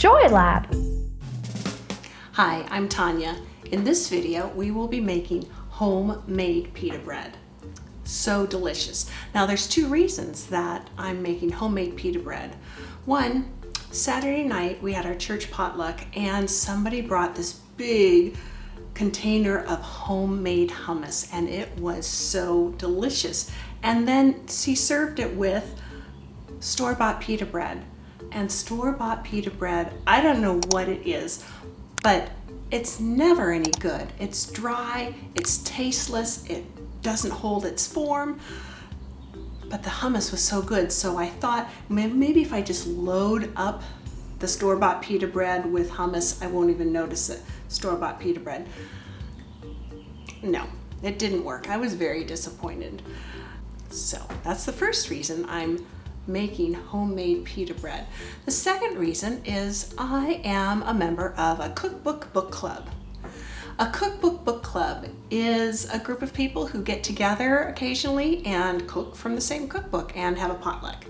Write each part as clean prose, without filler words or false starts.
Joy Lab. Hi, I'm Tonya. In this video, we will be making homemade pita bread. So delicious. Now there's two reasons that I'm making homemade pita bread. One, Saturday night we had our church potluck and somebody brought this big container of homemade hummus and it was so delicious. And then she served it with store-bought pita bread. And store-bought pita bread, I don't know what it is, but it's never any good. It's dry, it's tasteless, it doesn't hold its form, but the hummus was so good. So I thought maybe if I just load up the store-bought pita bread with hummus, I won't even notice it. Store-bought pita bread. No, it didn't work. I was very disappointed. So that's the first reason I'm making homemade pita bread. The second reason is I am a member of a Cookbook Book Club. A Cookbook Book Club is a group of people who get together occasionally and cook from the same cookbook and have a potluck.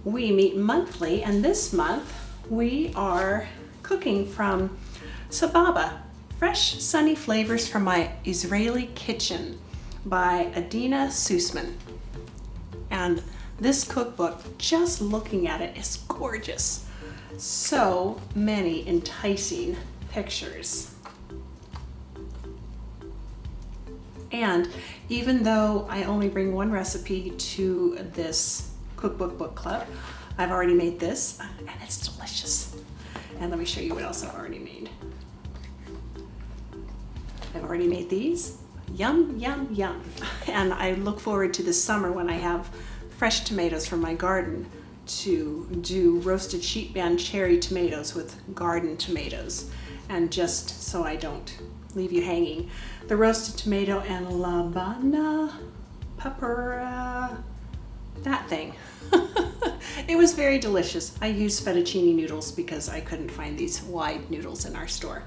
We meet monthly, and this month we are cooking from Sababa, Fresh Sunny Flavors from My Israeli Kitchen by Adeena Sussman. And this cookbook, just looking at it, is gorgeous. So many enticing pictures. And even though I only bring one recipe to this Cookbook Book Club, I've already made this and it's delicious. And let me show you what else I've already made. I've already made these. Yum, yum, yum. And I look forward to this summer when I have fresh tomatoes from my garden to do roasted sheet band cherry tomatoes with garden tomatoes. And just so I don't leave you hanging, the roasted tomato and labana pepper, that thing. It was very delicious. I used fettuccine noodles because I couldn't find these wide noodles in our store.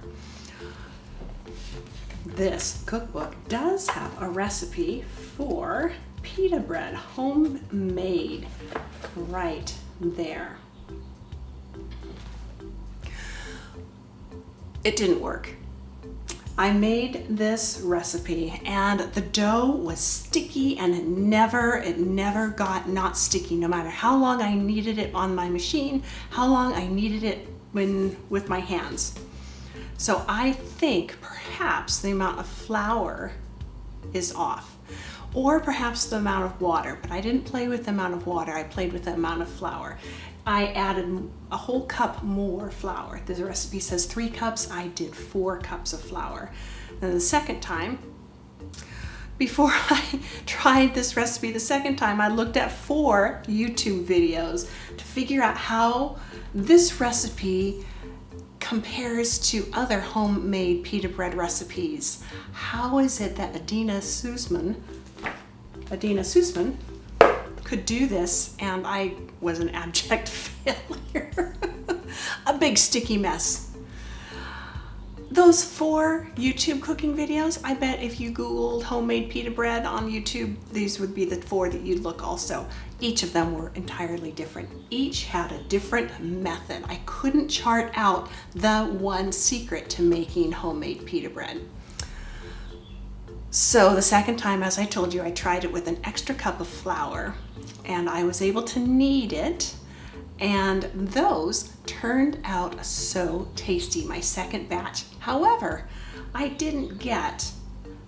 This cookbook does have a recipe for pita bread, homemade, right there. It didn't work. I made this recipe and the dough was sticky and it never got not sticky, no matter how long I kneaded it on my machine, how long I kneaded it with my hands. So I think perhaps the amount of flour is off, or perhaps the amount of water, but I didn't play with the amount of water, I played with the amount of flour. I added a whole cup more flour. The recipe says 3 cups, I did 4 cups of flour. Then the second time, before I tried this recipe the second time, I looked at 4 YouTube videos to figure out how this recipe compares to other homemade pita bread recipes. How is it that Adeena Sussman could do this and I was an abject failure? A big sticky mess. Those 4 YouTube cooking videos, I bet if you Googled homemade pita bread on YouTube, these would be the 4 that you'd look also. Each of them were entirely different. Each had a different method. I couldn't chart out the one secret to making homemade pita bread. So the second time, as I told you, I tried it with an extra cup of flour and I was able to knead it, and those turned out so tasty, my second batch. However, I didn't get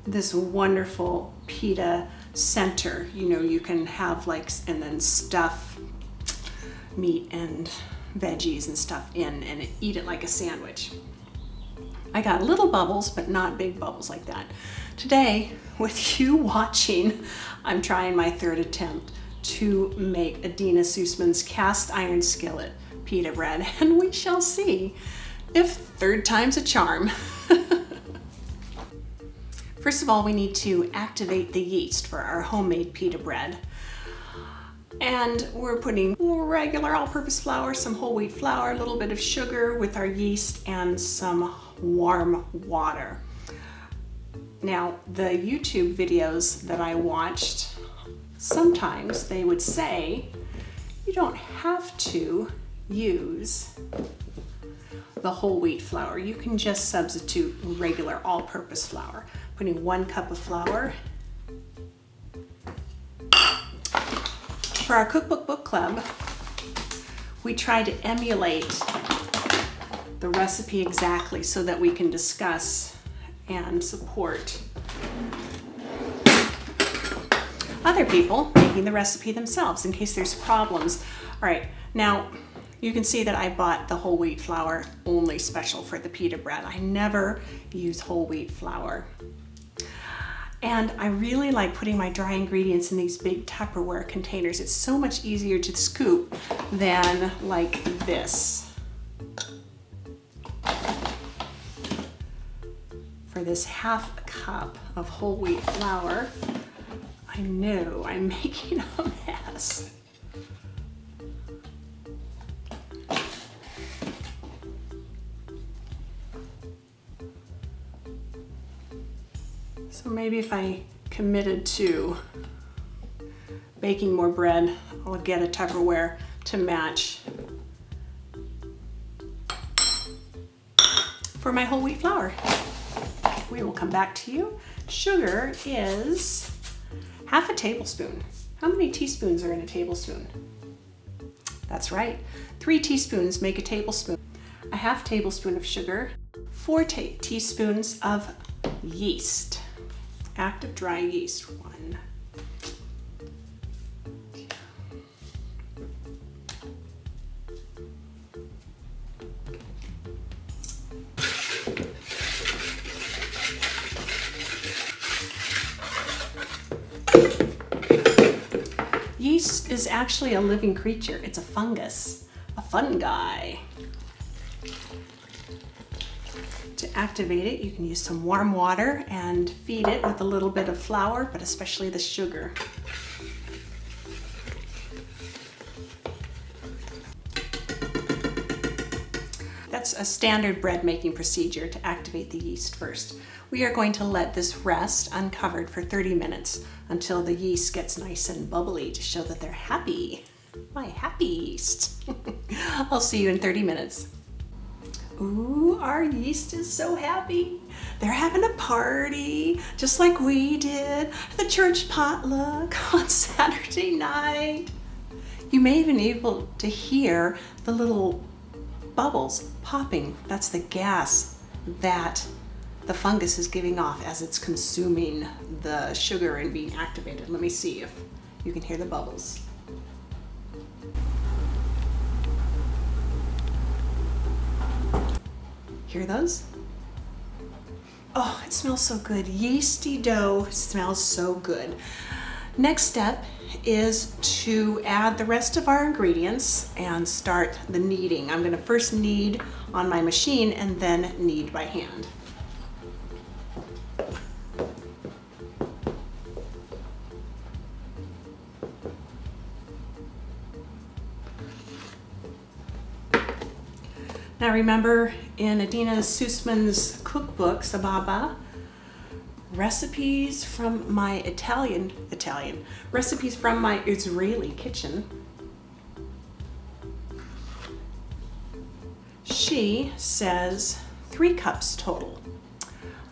this wonderful pita center. You know, you can have and then stuff meat and veggies and stuff in and eat it like a sandwich. I got little bubbles, but not big bubbles like that. Today, with you watching, I'm trying my 3rd attempt to make Adeena Sussman's Cast-Iron Skillet Pita bread, and we shall see if 3rd time's a charm. First of all, we need to activate the yeast for our homemade pita bread. And we're putting regular all-purpose flour, some whole wheat flour, a little bit of sugar with our yeast, and some warm water. Now, the YouTube videos that I watched, sometimes they would say you don't have to use the whole wheat flour. You can just substitute regular all-purpose flour. Putting 1 cup of flour. For our Cookbook Book Club, we try to emulate the recipe exactly so that we can discuss and support other people making the recipe themselves in case there's problems. All right, now you can see that I bought the whole wheat flour only special for the pita bread. I never use whole wheat flour. And I really like putting my dry ingredients in these big Tupperware containers. It's so much easier to scoop than like this. For this 1/2 cup of whole wheat flour, I know I'm making a mess. So maybe if I committed to baking more bread, I'll get a Tupperware to match for my whole wheat flour. We will come back to you. Sugar is 1/2 tablespoon. How many teaspoons are in a tablespoon? That's right, 3 teaspoons make a tablespoon. A 1/2 tablespoon of sugar, 4 teaspoons of yeast. Active dry yeast, 1. Yeast is actually a living creature. It's a fungus, a fungi. To activate it, you can use some warm water and feed it with a little bit of flour, but especially the sugar. That's a standard bread making procedure to activate the yeast first. We are going to let this rest uncovered for 30 minutes until the yeast gets nice and bubbly to show that they're happy. My happy yeast. I'll see you in 30 minutes. Ooh, our yeast is so happy. They're having a party, just like we did at the church potluck on Saturday night. You may even be able to hear the little bubbles popping. That's the gas that the fungus is giving off as it's consuming the sugar and being activated. Let me see if you can hear the bubbles. Hear those? Oh, it smells so good. Yeasty dough smells so good. Next step is to add the rest of our ingredients and start the kneading. I'm going to first knead on my machine and then knead by hand. Now remember, in Adeena Sussman's cookbook, Sababa, recipes from my recipes from my Israeli kitchen, she says 3 cups total.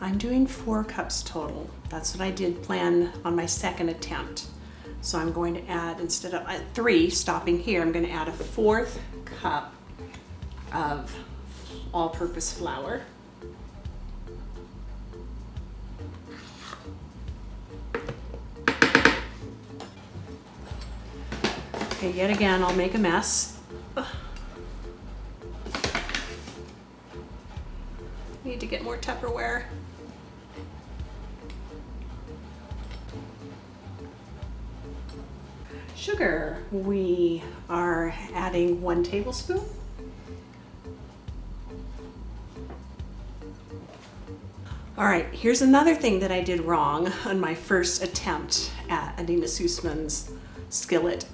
I'm doing 4 cups total. That's what I did plan on my second attempt. So I'm going to add, instead of 3, stopping here, I'm going to add a 4th cup of all-purpose flour. Okay, yet again, I'll make a mess. Need to get more Tupperware. Sugar, we are adding 1 tablespoon. All right, here's another thing that I did wrong on my first attempt at Adeena Sussman's skillet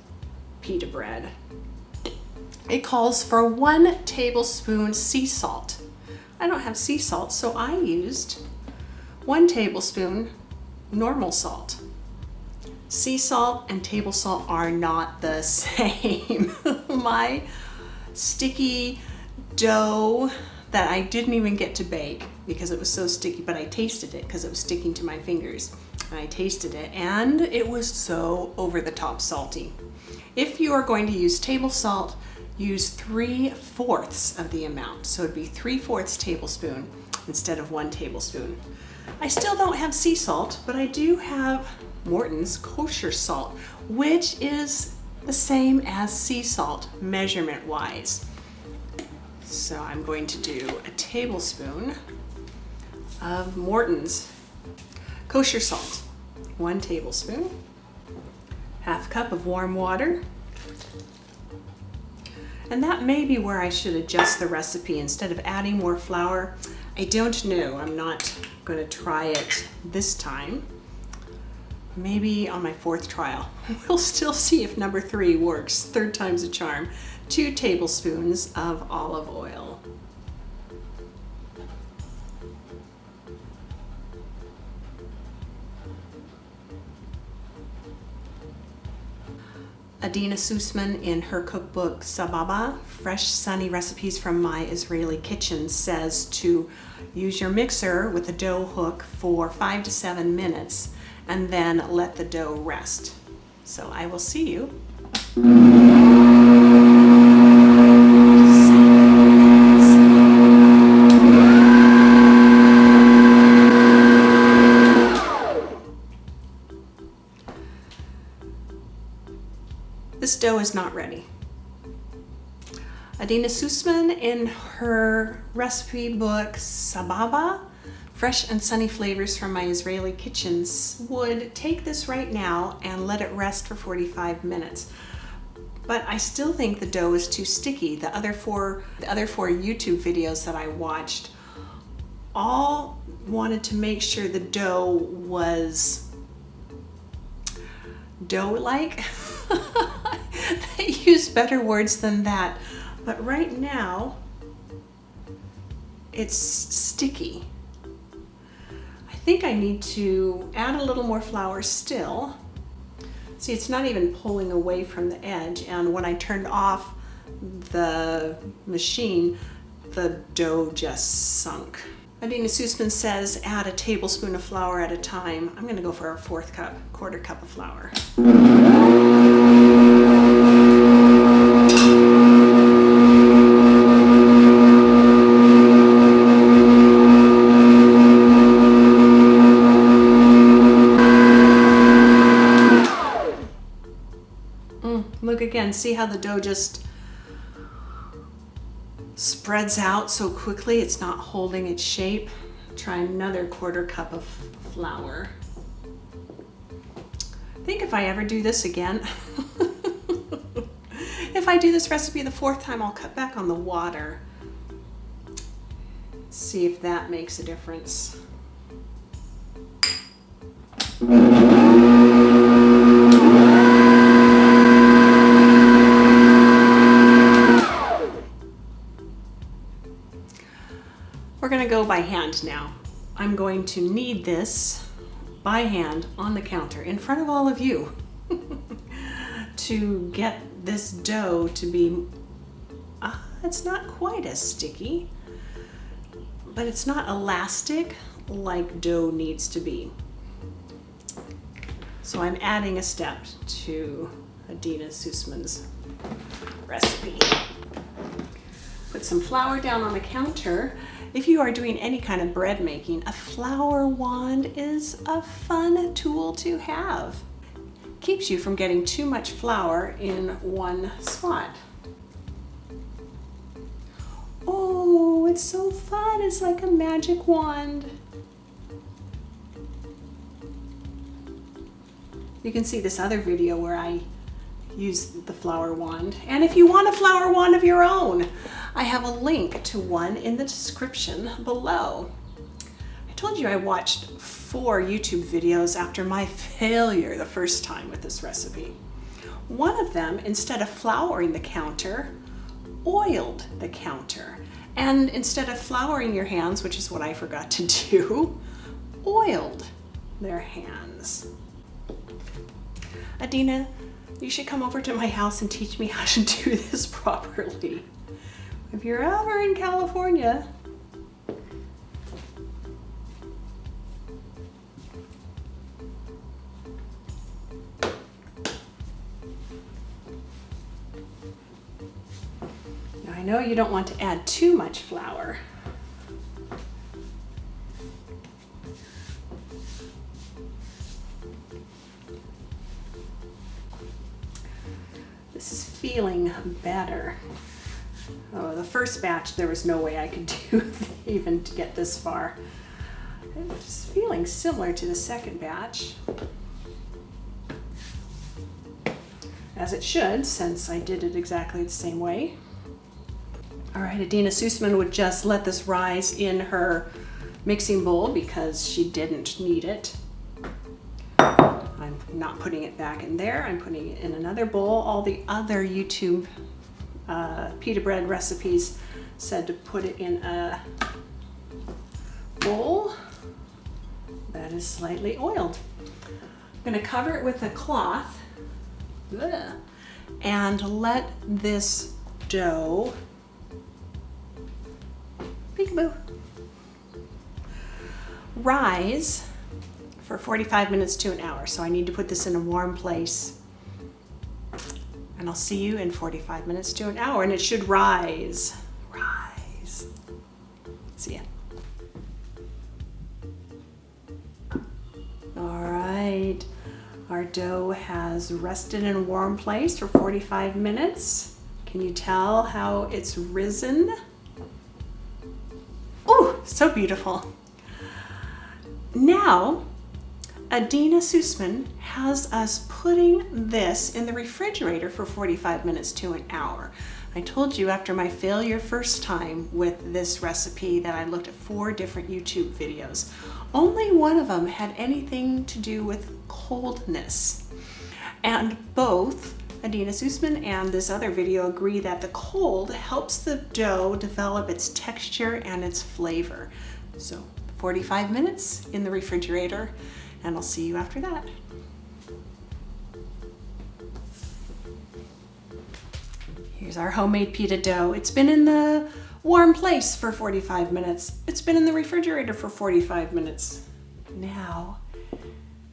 pita bread. It calls for 1 tablespoon sea salt. I don't have sea salt, so I used 1 tablespoon normal salt. Sea salt and table salt are not the same. My sticky dough that I didn't even get to bake because it was so sticky, but I tasted it because it was sticking to my fingers. And I tasted it and it was so over the top salty. If you are going to use table salt, use 3/4 of the amount. So it'd be 3/4 tablespoon instead of 1 tablespoon. I still don't have sea salt, but I do have Morton's kosher salt, which is the same as sea salt measurement wise. So I'm going to do a tablespoon of Morton's kosher salt, 1 tablespoon, 1/2 cup of warm water. And that may be where I should adjust the recipe instead of adding more flour. I don't know, I'm not going to try it this time. Maybe on my 4th trial. We'll still see if number 3 works. 3rd time's a charm. 2 tablespoons of olive oil. Adeena Sussman in her cookbook Sababa, Fresh Sunny Recipes from My Israeli Kitchen, says to use your mixer with a dough hook for 5 to 7 minutes and then let the dough rest. So I will see you. This dough is not ready. Adeena Sussman in her recipe book Sababa, Fresh and Sunny Flavors from My Israeli Kitchens, would take this right now and let it rest for 45 minutes. But I still think the dough is too sticky. The other four YouTube videos that I watched all wanted to make sure the dough was dough-like. They use better words than that. But right now, it's sticky. I think I need to add a little more flour still. See, it's not even pulling away from the edge, and when I turned off the machine, the dough just sunk. Adeena Sussman says add a tablespoon of flour at a time. I'm going to go for a 1/4 cup, 1/4 cup of flour. Look again, see how the dough just spreads out so quickly, it's not holding its shape. Try another 1/4 cup of flour. I think if I ever do this again, if I do this recipe the 4th time, I'll cut back on the water. See if that makes a difference. We're going to go by hand now. I'm going to knead this by hand on the counter in front of all of you to get this dough to be, it's not quite as sticky, but it's not elastic like dough needs to be. So I'm adding a step to Adeena Sussman's recipe. Put some flour down on the counter. If you are doing any kind of bread making, a flour wand is a fun tool to have. Keeps you from getting too much flour in one spot. Oh, it's so fun. It's like a magic wand. You can see this other video where I use the flour wand. And if you want a flour wand of your own, I have a link to one in the description below. I told you I watched 4 YouTube videos after my failure the first time with this recipe. One of them, instead of flouring the counter, oiled the counter. And instead of flouring your hands, which is what I forgot to do, oiled their hands. Adeena, you should come over to my house and teach me how to do this properly. If you're ever in California, know you don't want to add too much flour. This is feeling better. Oh, the first batch, there was no way I could do even to get this far. It's feeling similar to the second batch, as it should, since I did it exactly the same way. All right, Adeena Sussman would just let this rise in her mixing bowl because she didn't need it. I'm not putting it back in there. I'm putting it in another bowl. All the other YouTube pita bread recipes said to put it in a bowl that is slightly oiled. I'm going to cover it with a cloth and let this dough peekaboo rise for 45 minutes to an hour. So I need to put this in a warm place. And I'll see you in 45 minutes to an hour, and it should rise. Rise. See ya. All right, our dough has rested in a warm place for 45 minutes. Can you tell how it's risen? Oh, so beautiful. Now, Adeena Sussman has us putting this in the refrigerator for 45 minutes to an hour. I told you after my failure first time with this recipe that I looked at 4 different YouTube videos. Only one of them had anything to do with coldness. And both Adeena Sussman and this other video agree that the cold helps the dough develop its texture and its flavor. So 45 minutes in the refrigerator, and I'll see you after that. Here's our homemade pita dough. It's been in the warm place for 45 minutes. It's been in the refrigerator for 45 minutes. Now,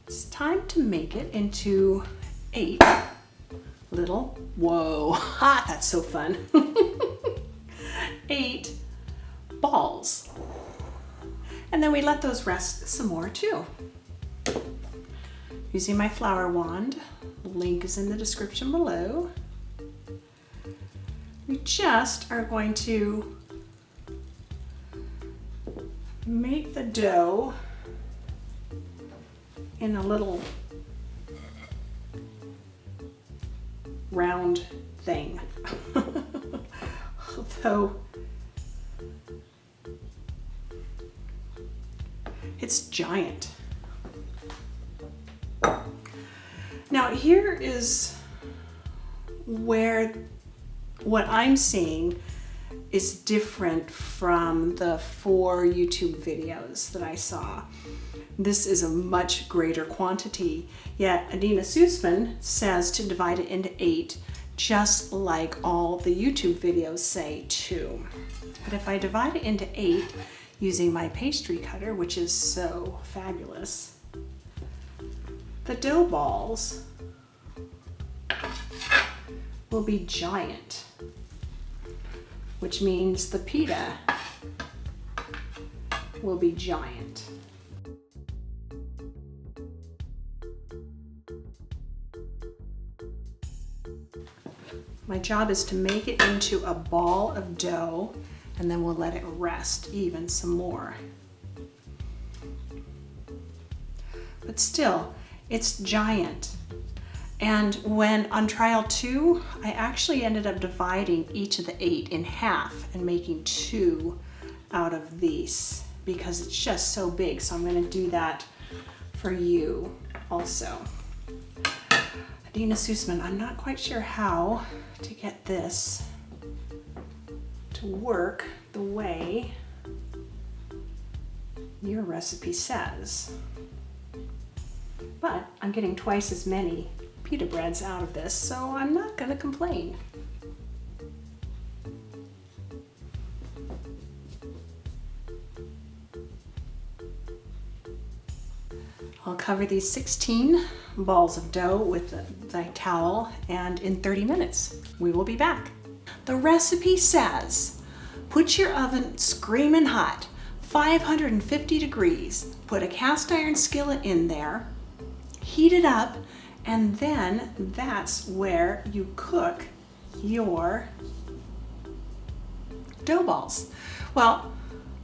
it's time to make it into 8 little, whoa, ha, that's so fun. 8 balls. And then we let those rest some more too. Using my flour wand, link is in the description below. We just are going to make the dough in a little round thing. Although it's giant. Now here is where what I'm seeing is different from the 4 YouTube videos that I saw. This is a much greater quantity, yet Adeena Sussman says to divide it into 8, just like all the YouTube videos say too. But if I divide it into 8 using my pastry cutter, which is so fabulous, the dough balls will be giant, which means the pita will be giant. My job is to make it into a ball of dough, and then we'll let it rest even some more. But still, it's giant. And when on trial 2, I actually ended up dividing each of the 8 in half and making 2 out of these because it's just so big. So I'm going to do that for you also. Adeena Sussman, I'm not quite sure how to get this to work the way your recipe says. But I'm getting twice as many pita breads out of this, so I'm not going to complain. I'll cover these 16 balls of dough with the towel, and in 30 minutes we will be back. The recipe says, put your oven screaming hot, 550 degrees, put a cast iron skillet in there, heat it up, and then that's where you cook your dough balls. Well,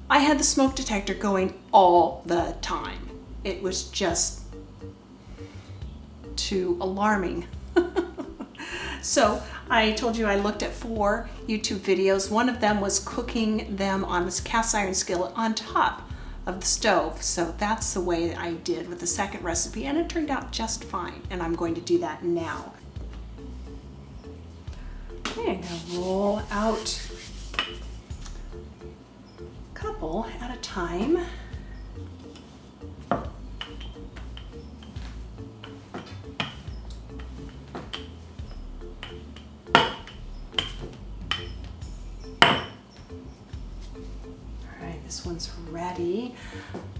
I had the smoke detector going all the time. It was just too alarming. So I told you I looked at 4 YouTube videos. One of them was cooking them on this cast iron skillet on top of the stove. So that's the way that I did with the second recipe, and it turned out just fine. And I'm going to do that now. Okay, I'm gonna roll out a couple at a time. This one's ready.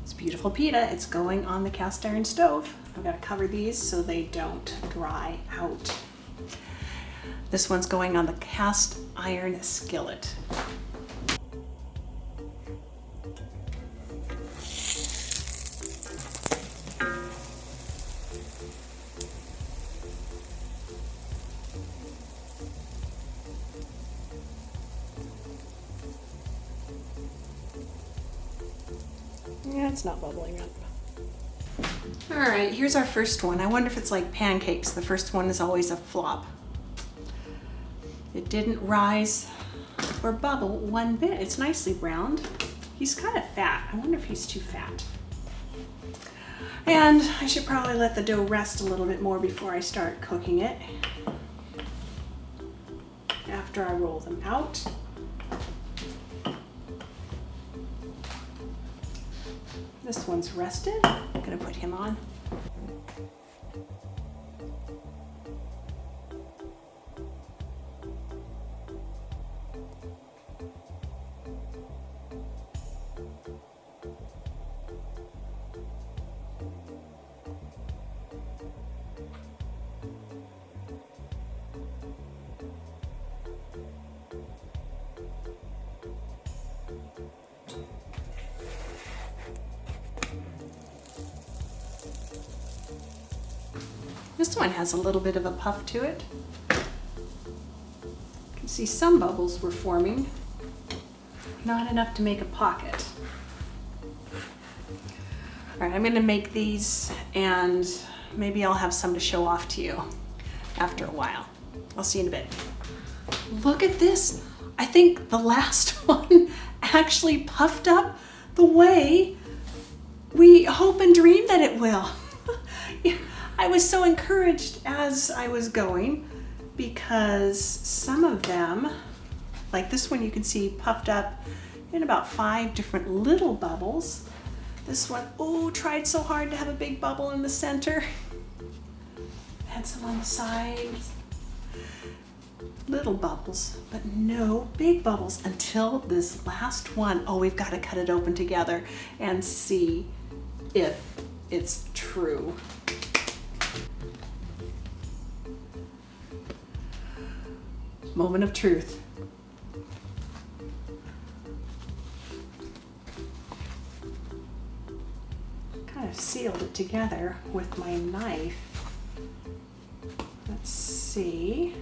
It's beautiful pita. It's going on the cast iron stove. I've got to cover these so they don't dry out. This one's going on the cast iron skillet. Yeah, it's not bubbling up. All right, here's our first one. I wonder if it's like pancakes. The first one is always a flop. It didn't rise or bubble one bit. It's nicely browned. He's kind of fat. I wonder if he's too fat. And I should probably let the dough rest a little bit more before I start cooking it. After I roll them out. This one's rested. I'm gonna put him on. This one has a little bit of a puff to it. You can see some bubbles were forming. Not enough to make a pocket. All right, I'm gonna make these and maybe I'll have some to show off to you after a while. I'll see you in a bit. Look at this. I think the last one actually puffed up the way we hope and dream that it will. I was so encouraged as I was going because some of them, like this one, you can see puffed up in about 5 different little bubbles. This one, oh, tried so hard to have a big bubble in the center. Had some on the sides. Little bubbles, but no big bubbles until this last one. Oh, we've got to cut it open together and see if it's true. Moment of truth. Kind of sealed it together with my knife. Let's see.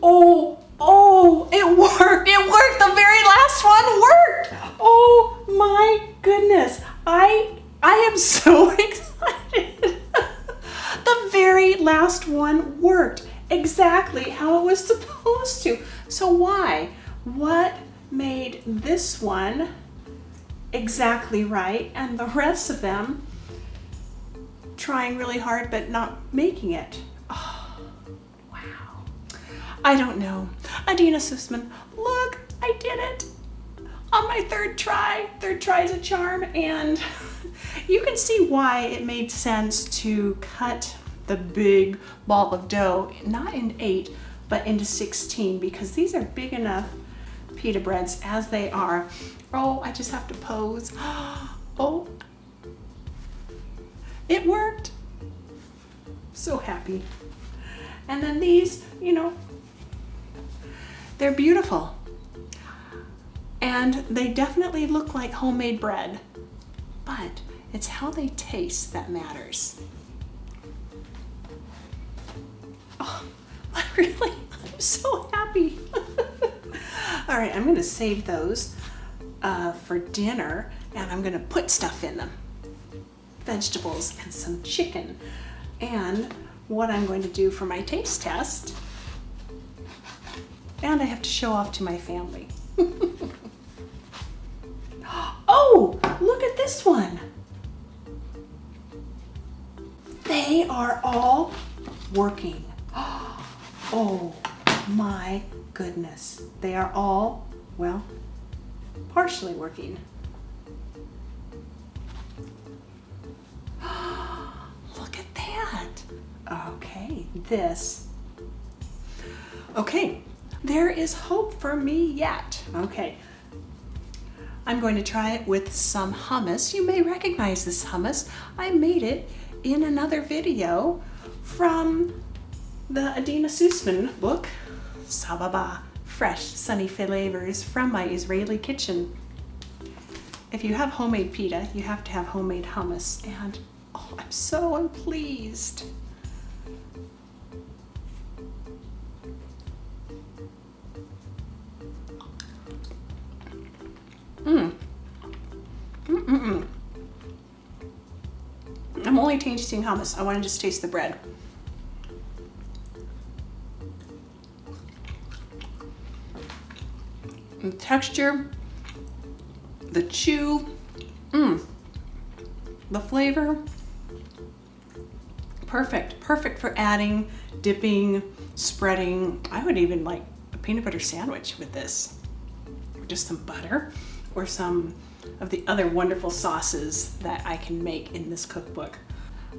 Oh, it worked. It worked. The very last one worked. Oh my goodness. I am so excited. The very last one worked exactly how it was supposed to. So why? What made this one exactly right and the rest of them trying really hard but not making it? Oh, wow. I don't know. Adeena Sussman, look, I did it on my third try. Third try is a charm, and you can see why it made sense to cut the big ball of dough, not in 8, but into 16, because these are big enough pita breads as they are. Oh, I just have to pose. Oh, it worked. So happy. And then these, you know, they're beautiful. And they definitely look like homemade bread, but it's how they taste that matters. Oh, I'm so happy. All right, I'm gonna save those for dinner, and I'm gonna put stuff in them. Vegetables and some chicken. And what I'm going to do for my taste test, and I have to show off to my family. Oh, look at this one. They are all working. Oh my goodness. They are all, well, partially working. Look at that. Okay, okay, there is hope for me yet. Okay. I'm going to try it with some hummus. You may recognize this hummus. I made it in another video from the Adeena Sussman book, Sababa, Fresh Sunny Flavors from My Israeli Kitchen. If you have homemade pita, you have to have homemade hummus, and oh, I'm so pleased. I'm only tasting hummus. I want to just taste the bread. The texture, the chew, the flavor, perfect for adding, dipping, spreading. I would even like a peanut butter sandwich with this, or just some butter, or some of the other wonderful sauces that I can make in this cookbook.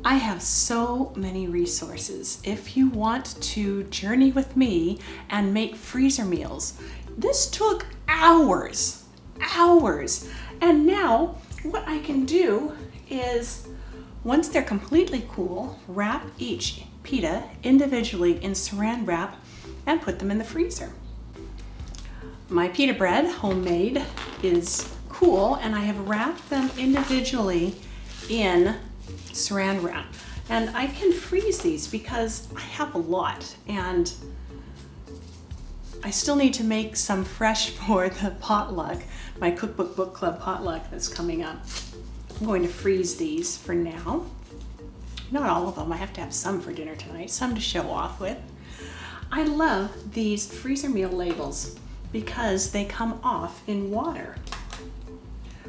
I have so many resources. If you want to journey with me and make freezer meals, this took hours. And now what I can do is, once they're completely cool, wrap each pita individually in saran wrap and put them in the freezer. My pita bread, homemade, is cool, and I have wrapped them individually in saran wrap. And I can freeze these because I have a lot, and I still need to make some fresh for the potluck, my Cookbook Book Club potluck that's coming up. I'm going to freeze these for now. Not all of them, I have to have some for dinner tonight, some to show off with. I love these freezer meal labels because they come off in water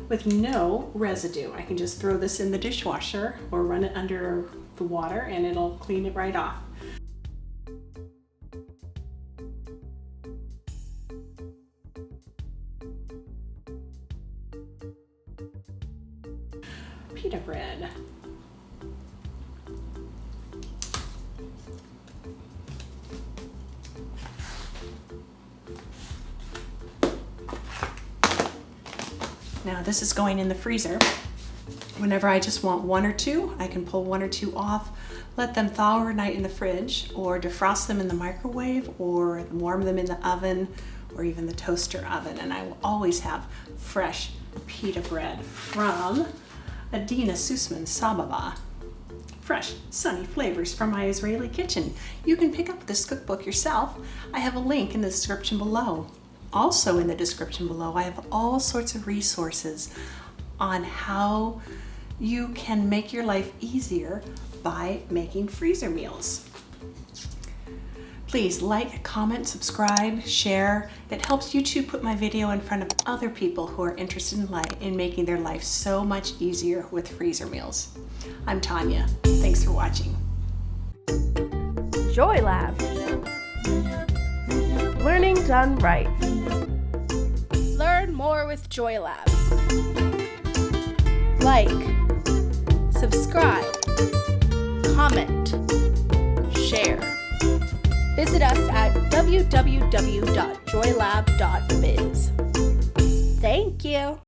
with no residue. I can just throw this in the dishwasher or run it under the water and it'll clean it right off. Pita bread. Now this is going in the freezer. Whenever I just want one or two, I can pull one or two off, let them thaw overnight in the fridge, or defrost them in the microwave, or warm them in the oven, or even the toaster oven. And I will always have fresh pita bread from Adeena Sussman Sababa. Fresh, sunny flavors from My Israeli Kitchen. You can pick up this cookbook yourself. I have a link in the description below. Also in the description below, I have all sorts of resources on how you can make your life easier by making freezer meals. Please like, comment, subscribe, share. It helps YouTube put my video in front of other people who are interested in making their life so much easier with freezer meals. I'm Tonya. Thanks for watching. Joy Lab. Learning done right. Learn more with Joy Lab. Like, subscribe, comment, share. Visit us at www.joylab.biz. Thank you.